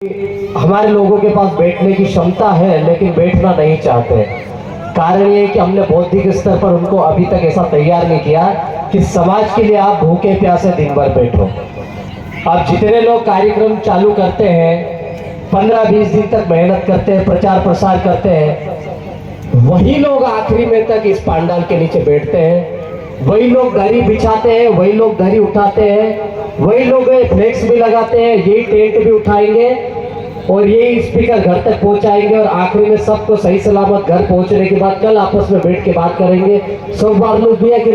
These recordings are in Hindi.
हमारे लोगों के पास बैठने की क्षमता है लेकिन बैठना नहीं चाहते। कारण ये है कि हमने बौद्धिक स्तर पर उनको अभी तक ऐसा तैयार नहीं किया कि समाज के लिए आप भूखे प्यासे दिन भर बैठो। अब जितने लोग कार्यक्रम चालू करते हैं 15-20 दिन तक मेहनत करते हैं, प्रचार प्रसार करते हैं, वही लोग आखिरी में तक इस पंडाल के नीचे बैठते हैं। वही लोग दरी बिछाते हैं, वही लोग दरी उठाते हैं, वही लोग फ्लेक्स भी लगाते हैं, यही टेंट भी उठाएंगे और यही स्पीकर घर तक पहुंचाएंगे और आखिरी में सबको सही सलामत घर पहुंचने के बाद कल आपस में बैठ के बात करेंगे। सब वार्लो दिया कि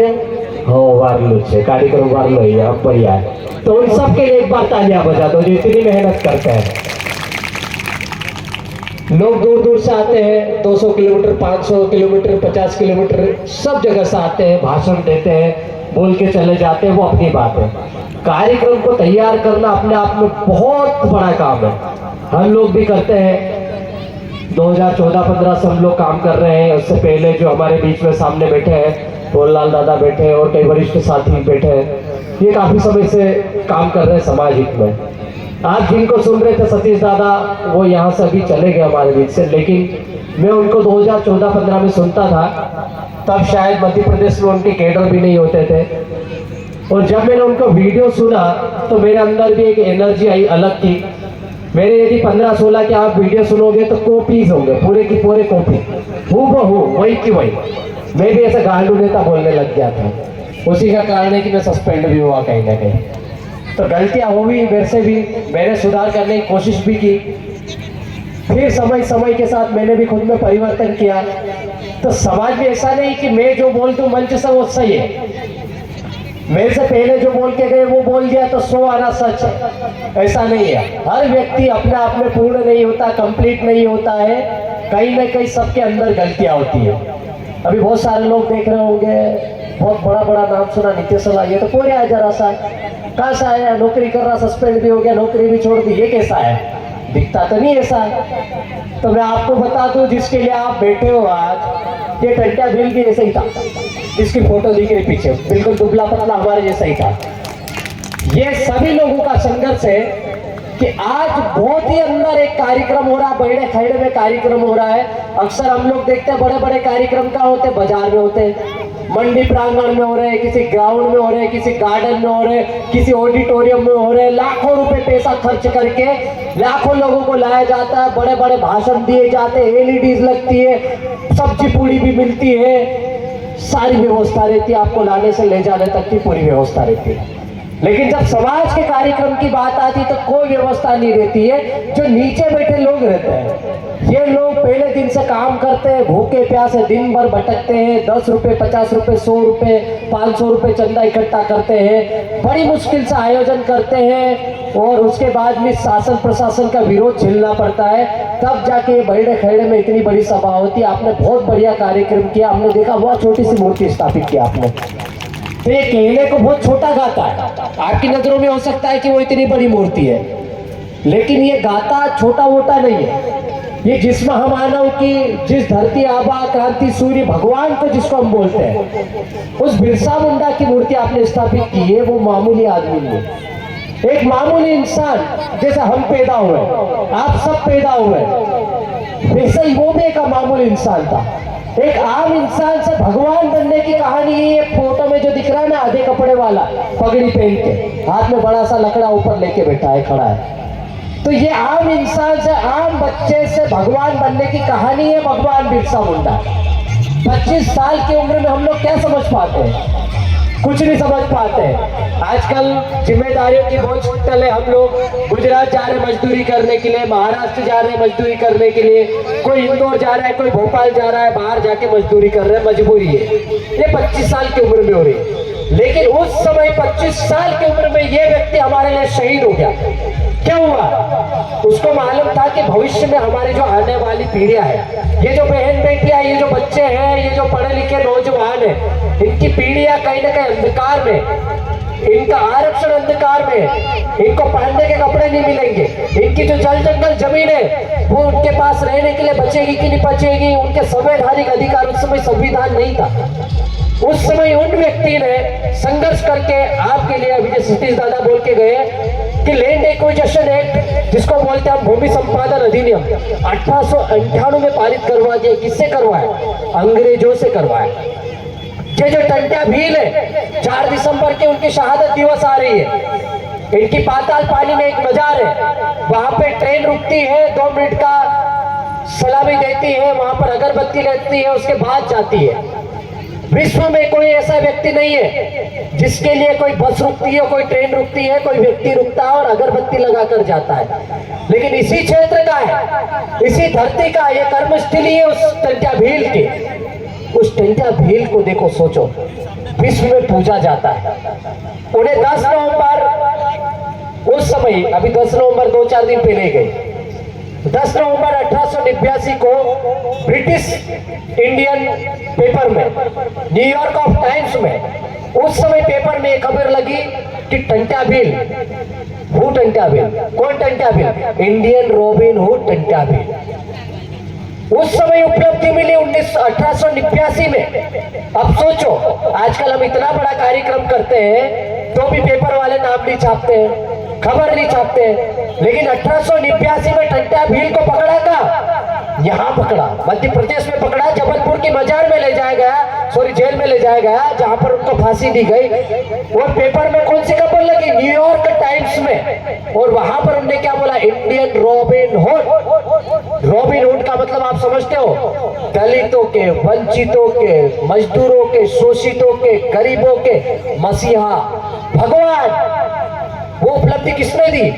हाँ वार्लो छे कार्यक्रम वार्लो ही अब बढ़िया है। तो उन सब के लिए एक बार तालियां बजा दो जो इतनी मेहनत करते हैं। लोग दूर दूर से आते हैं, 200 किलोमीटर, 500 किलोमीटर, 50 किलोमीटर, सब जगह से आते हैं, भाषण देते हैं, बोल के चले जाते हैं, वो अपनी बात है। कार्यक्रम को तैयार करना अपने आप में बहुत बड़ा काम है। हम लोग भी करते हैं, 2014-15 से हम लोग काम कर रहे हैं। उससे पहले जो हमारे बीच में सामने बैठे हैं लाल दादा बैठे हैं और कई वरिष्ठ साथी बैठे हैं, ये काफी समय से काम कर रहे हैं समाज हित में। आज जिनको सुन रहे थे सतीश दादा, वो यहाँ से अभी चले गए हमारे बीच से, लेकिन मैं उनको 2014-15 में सुनता था, तब शायद मध्य प्रदेश में उनके कैडर भी नहीं होते थे। और जब मैंने उनको वीडियो सुना तो मेरे अंदर भी एक एनर्जी आई अलग की। मेरे यदि 15-16 के आप वीडियो सुनोगे तो कॉपीज होंगे, पूरे की पूरे कॉपी, हूबहू वही की वही। मैं भी ऐसा गांडू नेता बोलने लग गया था। उसी का कारण है कि मैं सस्पेंड भी हुआ कहीं ना कहीं। तो गलतियां हो भी मेरे से भी, मैंने सुधार करने की कोशिश भी की। फिर समय समय के साथ मैंने भी खुद में परिवर्तन किया। तो समाज भी ऐसा नहीं कि मैं जो बोल दूं मंच से वो सही है, मेरे से पहले जो बोल के गए वो बोल दिया तो 100 आना सच है, ऐसा नहीं है। हर व्यक्ति अपने आप में पूर्ण नहीं होता, कंप्लीट नहीं होता है, कहीं ना कहीं सबके अंदर गलतियां होती है। अभी बहुत सारे लोग देख रहे होंगे, बहुत बड़ा बड़ा नाम सुना नीतीश कुमार, ये तो कोई है जरा सा, कहाँ से आया, नौकरी कर रहा, सस्पेंड भी हो गया, नौकरी भी छोड़ दी, ये कैसा है, दिखता तो नहीं ऐसा। तो मैं आपको बता दूं, जिसके लिए आप बैठे हो आज, ये टंटा बिल भी ऐसे ही था, इसकी फोटो दिख रही पीछे, बिल्कुल दुबला पतला हमारे जैसा ही था। ये सभी लोगों का संघर्ष है कि आज बहुत ही अंदर एक कार्यक्रम हो रहा है, बड़े खैड़े में कार्यक्रम हो रहा है। अक्सर हम लोग देखते हैं बड़े बड़े कार्यक्रम का होते हैं, बाजार में होते हैं, मंडी प्रांगण में हो रहे हैं, किसी ग्राउंड में हो रहे हैं, किसी गार्डन में हो रहे हैं, किसी ऑडिटोरियम में हो रहे हैं। लाखों रुपए पैसा खर्च करके लाखों लोगों को लाया जाता है, बड़े बड़े भाषण दिए जाते हैं, एलईडीज लगती है, सब्जी पूड़ी भी मिलती है, सारी व्यवस्था रहती है, आपको लाने से ले जाने तक की पूरी व्यवस्था रहती है। लेकिन जब समाज के कार्यक्रम की बात आती तो कोई व्यवस्था नहीं रहती है। जो नीचे बैठे लोग रहते हैं, ये लोग पहले दिन से काम करते हैं, भूखे प्यासे दिन भर भटकते हैं, 10 रुपए, 50 रुपए, 100 रुपए, 500 रुपए चंदा इकट्ठा करते हैं, बड़ी मुश्किल से आयोजन करते हैं और उसके बाद में शासन प्रशासन का विरोध झेलना पड़ता है, तब जाके बड़े खैड़े में इतनी बड़ी सभा होती है। आपने बहुत बढ़िया कार्यक्रम किया, हमने देखा बहुत छोटी सी मूर्ति स्थापित की आपने, तो ये कहने को बहुत छोटा गाता है, आपकी नजरों में हो सकता है कि वो इतनी बड़ी मूर्ति है, लेकिन ये गाता छोटा मोटा नहीं है। ये जिस्म हम मानव की, जिस धरती आबा क्रांति सूर्य भगवान को जिसको हम बोलते हैं, उस बिरसा मुंडा की मूर्ति आपने स्थापित की है। वो मामूली आदमी नहीं, एक मामूली इंसान जैसे हम पैदा हुए, आप सब पैदा हुए, वैसे ही वो भी एक मामूली इंसान था। एक आम इंसान से भगवान बनने की कहानी है। ये फोटो में जो दिख रहा है ना, आधे कपड़े वाला, पगड़ी पहन के, हाथ में बड़ा सा लकड़ा ऊपर लेके बैठा है, खड़ा है, तो ये आम इंसान से, आम बच्चे से भगवान बनने की कहानी है भगवान बिरसा मुंडा। 25 साल की उम्र में हम लोग क्या समझ पाते हैं? कुछ नहीं समझ पाते। आजकल जिम्मेदारियों की बोझ तले हम लोग गुजरात जा रहे मजदूरी करने के लिए, महाराष्ट्र जा रहे मजदूरी करने के लिए, कोई इंदौर जा रहा है, कोई भोपाल जा रहा है, बाहर जाके मजदूरी कर रहे हैं, मजबूरी है। ये 25 साल की उम्र में हो रही है। लेकिन उस समय 25 साल की उम्र में ये व्यक्ति हमारे लिए शहीद हो गया। क्या हुआ? उसको मालूम था कि भविष्य में हमारी जो आने वाली पीढ़ियां है, ये जो बहन बेटियां, ये जो बच्चे हैं, ये जो पढ़े लिखे नौजवान है, इनकी पीढ़ियां कहीं ना कहीं अंधकार में, इनका आरक्षण अंधकार में, इनको पहनने के कपड़े नहीं मिलेंगे, इनकी जो जल जंगल जमीन है वो उनके पास रहने के लिए बचेगी कि नहीं बचेगी, उनके संवैधानिक अधिकार, उस समय संविधान नहीं था। उस समय उन व्यक्ति ने संघर्ष करके आपके लिए, अभी जो सतीश दादा बोल के गए, कि लैंड एक्विजिशन एक्ट, जिसको बोलते हैं हम भूमि संपादन अधिनियम, 1898 में पारित करवा दिया। किससे करवाया? अंग्रेजों से करवाया। ये जो टंट्या भील है, 4 दिसंबर की उनकी शहादत दिवस आ रही है। इनकी पाताल पानी में एक मजार है, वहां पे ट्रेन रुकती है, 2 मिनट का सलामी देती है, वहां पर अगरबत्ती लेती है, उसके बाद जाती है। विश्व में कोई ऐसा व्यक्ति नहीं है जिसके लिए कोई बस रुकती है, कोई ट्रेन रुकती है, कोई व्यक्ति रुकता है और अगरबत्ती लगाकर जाता है। लेकिन इसी क्षेत्र का है, इसी धरती का ये कर्मस्थली है उस टंट्या भील की। उस टंट्या भील को देखो, सोचो, विश्व में पूजा जाता है। उन्हें 10 नवंबर, उस समय, अभी 10 नवंबर 2-4 दिन पहले गए, 10 नवंबर 1889 को ब्रिटिश इंडियन पेपर में, न्यूयॉर्क ऑफ टाइम्स में, उस समय पेपर में एक खबर लगी कि टंट्या भील, हु टंट्या भील, कौन Tantya Bhil? Indian robin hood Tantya Bhil. उस समय उपलब्धि मिली 1889 में। अब सोचो, आजकल हम इतना बड़ा कार्यक्रम करते हैं तो भी पेपर वाले नाम नहीं छापते हैं, खबर नहीं छापते हैं। लेकिन 1889 में टंट्या भील को पकड़ा था, यहाँ पकड़ा, मध्य प्रदेश में पकड़ा, जबलपुर की मजार में ले जाया गया, सॉरी जेल में ले जाया गया, जहां पर उनको फांसी दी गई। और पेपर में कौन सी खबर लगी? न्यूयॉर्क टाइम्स में। और वहां पर उन्होंने क्या बोला? Indian robin hood. Robin hood का मतलब आप समझते हो? दलितों के, वंचितों के, मजदूरों के, शोषितों के, गरीबों के मसीहा, भगवान। वो उपलब्धि किसने दी?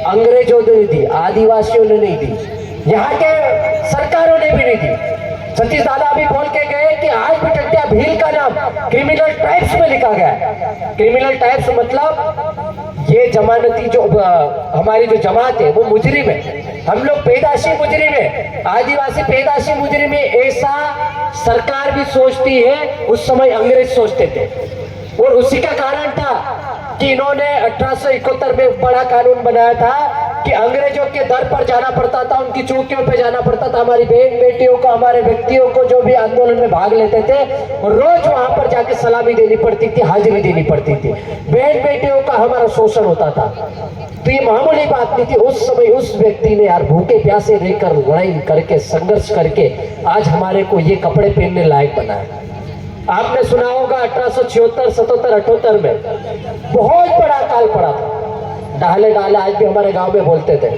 अंग्रेजों ने दी, आदिवासियों ने नहीं दी, यहाँ के सरकारों ने भी नहीं दी। सतीश दादा अभी बोल के गए कि आज भी टंट्या भील का नाम क्रिमिनल टाइप्स में लिखा गया है। क्रिमिनल टाइप्स मतलब ये जमानती जो हमारी जो जमात है वो मुजरिम है, हम लोग पैदाशी मुजरिम है, आदिवासी पैदाशी मुजरिम है, ऐसा सरकार भी सोचती है। उस समय अंग्रेज सोचते थे। और उसी का कारण था कि इन्होंने 1871 में बड़ा कानून बनाया था कि अंग्रेजों के दर पर जाना पड़ता था, उनकी चौकियों पे जाना पड़ता था। हमारी बहन बेटियों को, हमारे व्यक्तियों को जो भी आंदोलन में भाग लेते थे, और रोज वहां पर जाके सलामी देनी पड़ती थी, हाजिरी देनी पड़ती थी। बहन बेटियों का हमारा शोषण होता था। तो ये मामूली बात नहीं थी। उस समय उस व्यक्ति ने यार भूखे प्यासे रहकर, लड़ाई करके, संघर्ष करके आज हमारे को ये कपड़े पहनने लायक बनाया। आपने सुना होगा 1876, 77, 78 में बहुत बड़ा अकाल पड़ा था। डाले डाले आज भी हमारे गांव में बोलते थे,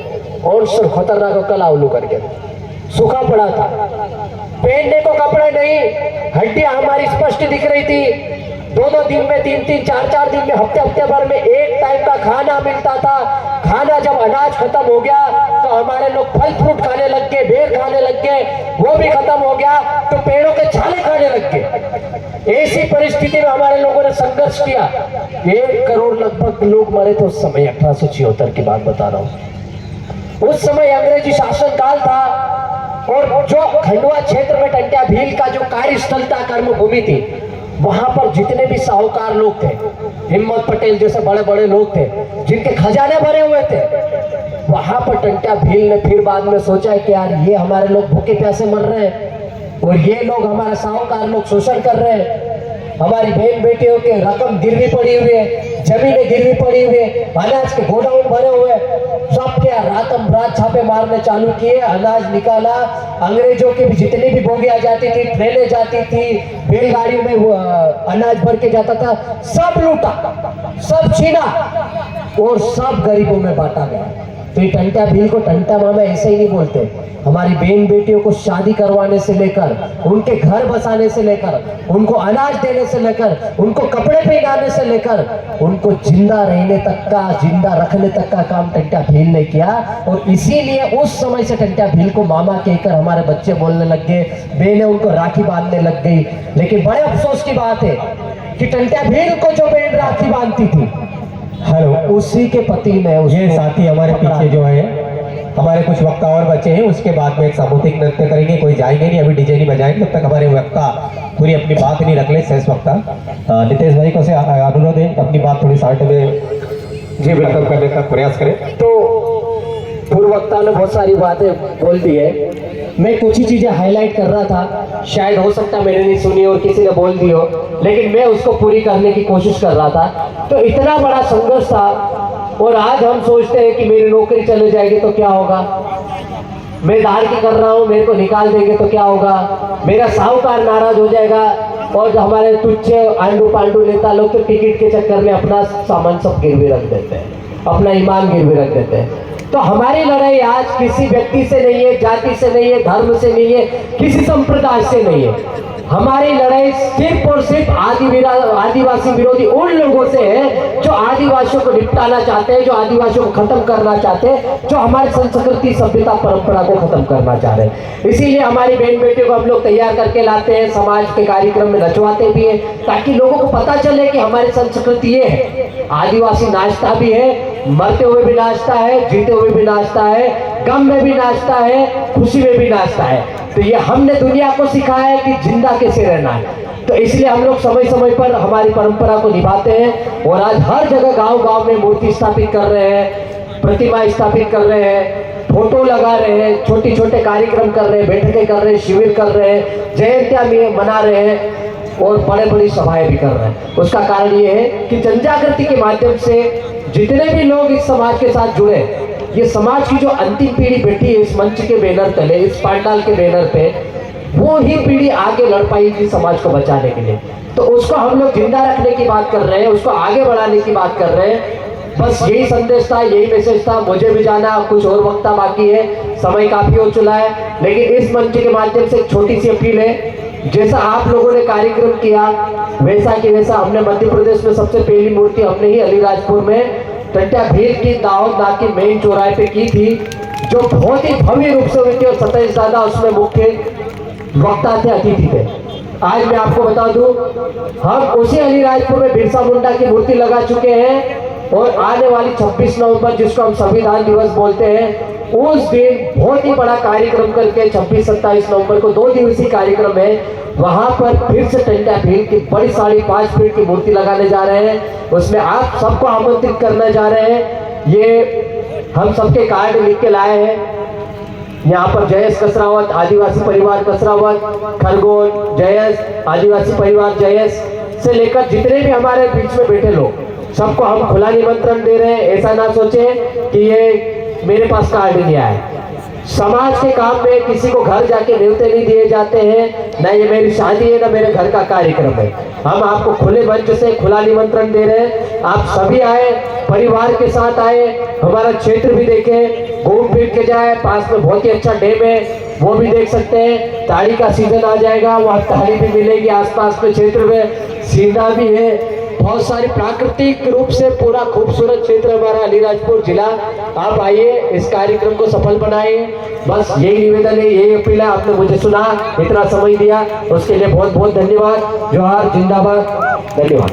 और सर खतरनाक कल आवलू करके सूखा पड़ा था, पहनने को कपड़े नहीं, हड्डियां हमारी स्पष्ट दिख रही थी। 2-2 दिन में, 3-3, 4-4 दिन में, हफ्ते भर में एक टाइम का खाना मिलता था। खाना जब अनाज खत्म हो गया तो हमारे लोग फल फ्रूट खाने लग गए, बेर खाने लग गए, वो भी खत्म हो गया तो पेड़ों के छाले खाने लग गए। ऐसी परिस्थिति में हमारे लोगों ने संघर्ष किया। 1 करोड़ लगभग लोग मरे थे उस समय, 1876 की बात बता रहा हूँ। उस समय अंग्रेजी शासन काल था, और जो खंडवा क्षेत्र में टंट्या भील का जो कार्यस्थल था, कर्मभूमि थी, वहां पर जितने भी साहूकार लोग थे, हिम्मत पटेल जैसे बड़े बड़े लोग थे जिनके खजाने भरे हुए थे, वहां पर टंट्या भील ने फिर बाद में सोचा कि यार ये हमारे लोग भूखे प्यासे मर रहे हैं और ये लोग हमारे साहूकार लोग शोषण कर रहे हैं, हमारी बहन बेटियों के रकम गिरवी पड़ी हुई है, जमीनें गिरवी पड़ी हुई है, अनाज के गोडाउन भरे हुए, सब क्या रातम रात छापे मारने चालू किए, अनाज निकाला। अंग्रेजों की भी जितनी भी बोगियां जाती थी, ट्रेनें जाती थी, बैलगाड़ियों में अनाज भर के जाता था, सब लूटा, सब छीना और सब गरीबों में बांटा गया। तो ये टंट्या भील को टंट्या मामा ऐसे ही नहीं बोलते। हमारी बहन बेटियों को शादी करवाने से लेकर, उनके घर बसाने से लेकर, उनको अनाज देने से लेकर, उनको कपड़े पहनाने से लेकर, उनको जिंदा रहने तक का, जिंदा रखने तक का काम टंट्या भील ने किया। और इसीलिए उस समय से टंट्या भील को मामा कहकर हमारे बच्चे बोलने लग गए, बहनें उनको राखी बांधने लग गई। लेकिन बड़े अफसोस की बात है कि टंट्या भील को जो बहन राखी बांधती थी, हेलो, उसी के पति ने, ये साथी हमारे पीछे जो है, हमारे कुछ वक्ता और बच्चे हैं, उसके बाद में एक सामुदायिक नृत्य करेंगे, कोई जाएंगे नहीं, अभी डीजे नहीं बजाएंगे जब तक हमारे वक्ता पूरी अपनी बात नहीं रख ले। शेष वक्ता नितेश भाई को से अनुरोध है अपनी बात थोड़ी साइड में जी बिल्कुल करने का प्रयास करें। तो पूर्व वक्ता ने बहुत सारी बातें बोल दी है, मैं कुछ ही चीजें हाईलाइट कर रहा था, शायद हो सकता मैंने नहीं सुनी और किसी ने बोल दी हो, लेकिन मैं उसको पूरी करने की कोशिश कर रहा था। तो इतना बड़ा संघर्ष था और आज हम सोचते हैं कि मेरी नौकरी चले जाएगी तो क्या होगा, मैं दार की कर रहा हूँ, मेरे को निकाल देंगे तो क्या होगा, मेरा साहूकार नाराज हो जाएगा। और जो हमारे तुच्छ आंडू पांडू नेता लोग तो टिकट के चक्कर में अपना सामान सब गिरवी रख देते हैं, अपना ईमान गिरवी रख देते हैं। तो हमारी लड़ाई आज किसी व्यक्ति से नहीं है, जाति से नहीं है, धर्म से नहीं है, किसी संप्रदाय से नहीं है। हमारी लड़ाई सिर्फ और सिर्फ आदिवासी विरोधी उन लोगों से है जो आदिवासियों को निपटाना चाहते हैं, जो आदिवासियों को खत्म करना चाहते हैं, जो हमारी संस्कृति सभ्यता परंपरा को खत्म करना चाह रहे हैं। इसीलिए हमारी बहन बेटियों को हम लोग तैयार करके लाते हैं, समाज के कार्यक्रम में नचवाते भी हैं, ताकि लोगों को पता चले कि हमारी संस्कृति ये है। आदिवासी नाचता भी है, मरते हुए भी नाचता है, जीते हुए भी नाचता है, गम में भी नाचता है, खुशी में भी नाचता है। तो ये हमने दुनिया को सिखाया है कि जिंदा कैसे रहना है। तो इसलिए हम लोग समय समय पर हमारी परंपरा को निभाते हैं और आज हर जगह गांव-गांव में मूर्ति स्थापित कर रहे हैं, प्रतिमा स्थापित कर रहे हैं, फोटो लगा रहे हैं, छोटे छोटे कार्यक्रम कर रहे हैं, बैठकें कर रहे हैं, शिविर कर रहे हैं, जयंतियां मना रहे हैं और बड़े बड़ी सभाएं भी कर रहे हैं। उसका कारण ये है कि जनजागृति के माध्यम से जितने भी लोग इस समाज के साथ जुड़े, ये समाज की जो अंतिम पीढ़ी बैठी है इस मंच के बैनर तले, इस पांडाल के बैनर पे, वो ही पीढ़ी आगे लड़ पाएगी समाज को बचाने के लिए। तो उसको हम लोग जिंदा रखने की बात कर रहे हैं, उसको आगे बढ़ाने की बात कर रहे हैं। बस यही संदेश था, यही मैसेज था। मुझे भी जाना, कुछ और वक्त बाकी है, समय काफी हो चुका है, लेकिन इस मंच के माध्यम से एक छोटी सी अपील है। जैसा आप लोगों ने कार्यक्रम किया वैसा कि वैसा हमने मध्य प्रदेश में सबसे पहली मूर्ति हमने ही अलीराजपुर में टंट्या भील की दाऊद नाथ की मेन चौराहे पे की थी, जो बहुत ही भव्य रूप से हुई थी और सतीश दादा उसमें मुख्य वक्ता थे, अतिथि थे। आज मैं आपको बता दूं, हम उसी अलीराजपुर में बिरसा मुंडा की मूर्ति लगा चुके हैं और आने वाली 26 नवंबर जिसको हम संविधान दिवस बोलते हैं, उस दिन बहुत ही बड़ा कार्यक्रम करके 26-27 नवंबर को 2 दिवसीय कार्यक्रम है, वहां पर फिर से टंट्या भील की बड़ी 5.5 फीट की मूर्ति लगाने जा रहे हैं। उसमें आप सबको आमंत्रित करने जा रहे हैं। ये हम सबके कार्ड लिख के लाए हैं। यहाँ पर जयेश कसरावत, आदिवासी परिवार कसरावत, खरगोन जयेश, आदिवासी परिवार जयेश से लेकर जितने भी हमारे बीच में बैठे लोग, सबको हम खुला निमंत्रण दे रहे हैं। ऐसा ना सोचे कि ये मेरे पास कार्ड नहीं आया। समाज के काम में किसी को घर जाके न्योते नहीं दिए जाते हैं, ना ये मेरी शादी है ना मेरे घर का कार्यक्रम है। हम आपको खुले मंच से खुला निमंत्रण दे रहे हैं। आप सभी आए, परिवार के साथ आए, हमारा क्षेत्र भी देखें, घूम फिर के जाए। पास में बहुत ही अच्छा डैम है, वो भी देख सकते हैं। ताड़ी का सीजन आ जाएगा, वहाँ ताड़ी भी मिलेगी। आसपास के क्षेत्र में सीधा भी है, बहुत सारी प्राकृतिक रूप से पूरा खूबसूरत क्षेत्र हमारा अलीराजपुर जिला। आप आइए, इस कार्यक्रम को सफल बनाइए। बस यही निवेदन है, यही अपील है। आपने मुझे सुना, इतना समय दिया, उसके लिए बहुत बहुत धन्यवाद। जोहार, जिंदाबाद, धन्यवाद।